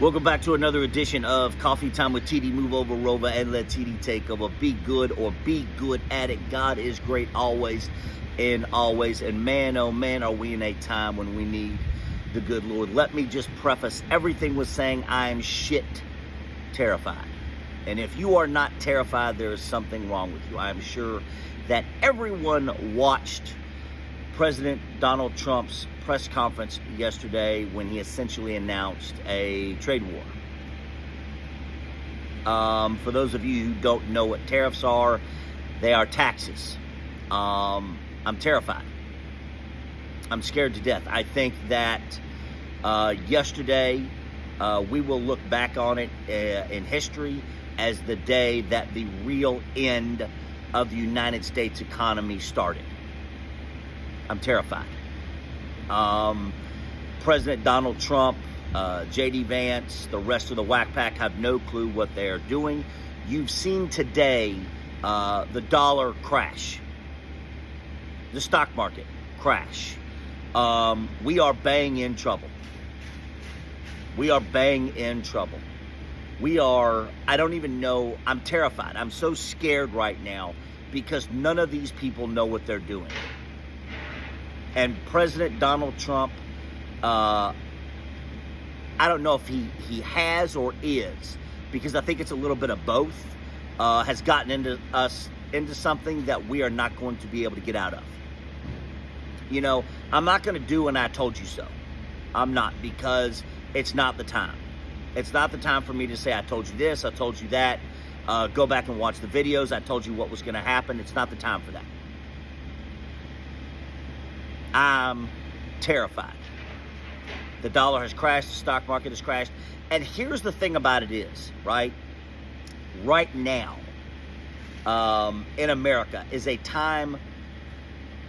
Welcome back to another edition of Coffee Time with TD. Move over, Rover, and let TD take over. Be good or be good at it. God is great always and always. And man, oh man, are we in a time when we need the good Lord. Let me just preface everything with saying I am shit terrified. And if you are not terrified, there is something wrong with you. I am sure that everyone watched President Donald Trump's press conference yesterday when he essentially announced a trade war. For those of you who don't know what tariffs are, they are taxes. I'm terrified. I'm scared to death. I think that yesterday we will look back on it in history as the day that the real end of the United States economy started. I'm terrified. President Donald Trump, J.D. Vance, the rest of the whack pack have no clue what they're doing. You've seen today the dollar crash, the stock market crash. We are bang in trouble. We are bang in trouble. I don't even know, I'm terrified. I'm so scared right now because none of these people know what they're doing. And President Donald Trump, I don't know if he has or is, because I think it's a little bit of both, has gotten into something that we are not going to be able to get out of. You know, I'm not going to do an I told you so. I'm not, because it's not the time. It's not the time for me to say I told you this, I told you that. Go back and watch the videos. I told you what was going to happen. It's not the time for that. I'm terrified. The dollar has crashed. The stock market has crashed. And here's the thing about it is, right? Right now, in America is a time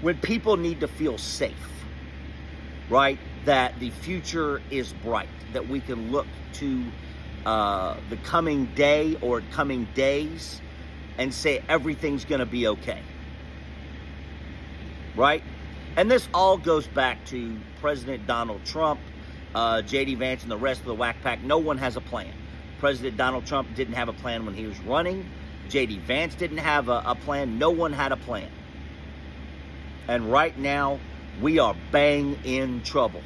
when people need to feel safe, right? That the future is bright, that we can look to the coming day or coming days and say everything's going to be okay, right? And this all goes back to President Donald Trump, J.D. Vance, and the rest of the whack pack. No one has a plan. President Donald Trump didn't have a plan when he was running. J.D. Vance didn't have a plan. No one had a plan. And right now, we are bang in trouble.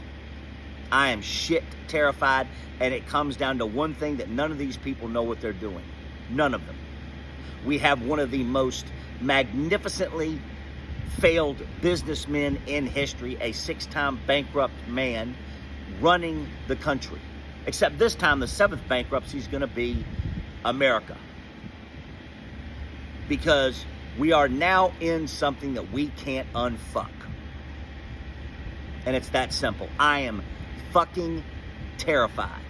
I am shit terrified, and it comes down to one thing, that none of these people know what they're doing. None of them. We have one of the most magnificently failed businessmen in history, a 6-time bankrupt man running the country. Except this time, the 7th bankruptcy is going to be America. Because we are now in something that we can't unfuck. And it's that simple. I am fucking terrified.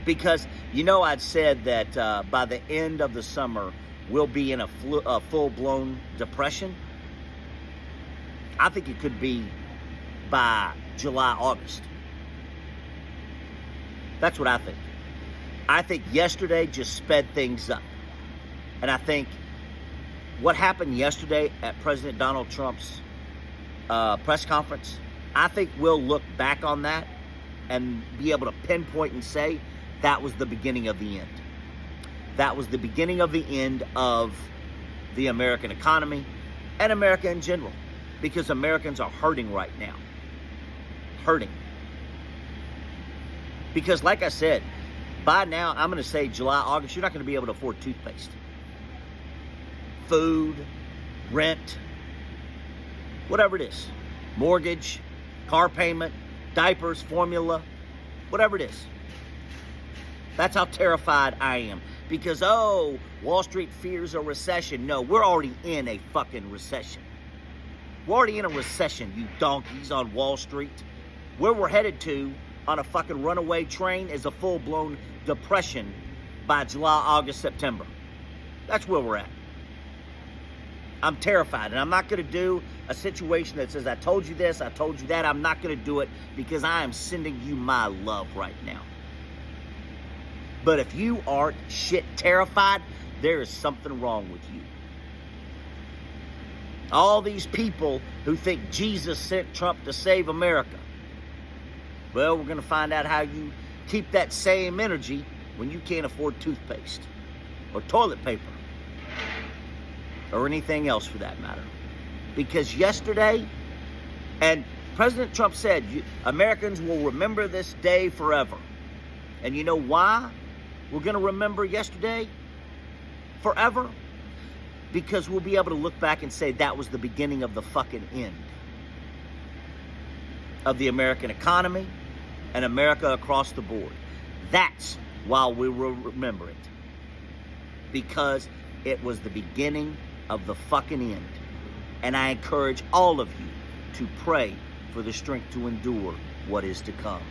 Because, you know, I'd said that by the end of the summer, we'll be in a full-blown depression. I think it could be by July, August. That's what I think. I think yesterday just sped things up. And I think what happened yesterday at President Donald Trump's press conference, I think we'll look back on that and be able to pinpoint and say that was the beginning of the end. That was the beginning of the end of the American economy and America in general. Because Americans are hurting right now. Hurting. Because like I said, by now, I'm going to say July, August, you're not going to be able to afford toothpaste. Food, rent, whatever it is. Mortgage, car payment, diapers, formula, whatever it is. That's how terrified I am. Because, oh, Wall Street fears a recession. No, we're already in a fucking recession. We're already in a recession, you donkeys on Wall Street. Where we're headed to on a fucking runaway train is a full-blown depression by July, August, September. That's where we're at. I'm terrified, and I'm not going to do a situation that says, I told you this, I told you that. I'm not going to do it because I am sending you my love right now. But if you aren't shit terrified, there is something wrong with you. All these people who think Jesus sent Trump to save America. Well, we're going to find out how you keep that same energy when you can't afford toothpaste or toilet paper or anything else for that matter. Because yesterday, and President Trump said, Americans will remember this day forever. And you know why we're going to remember yesterday forever? Because we'll be able to look back and say that was the beginning of the fucking end of the American economy and America across the board. That's why we will remember it. Because it was the beginning of the fucking end. And I encourage all of you to pray for the strength to endure what is to come.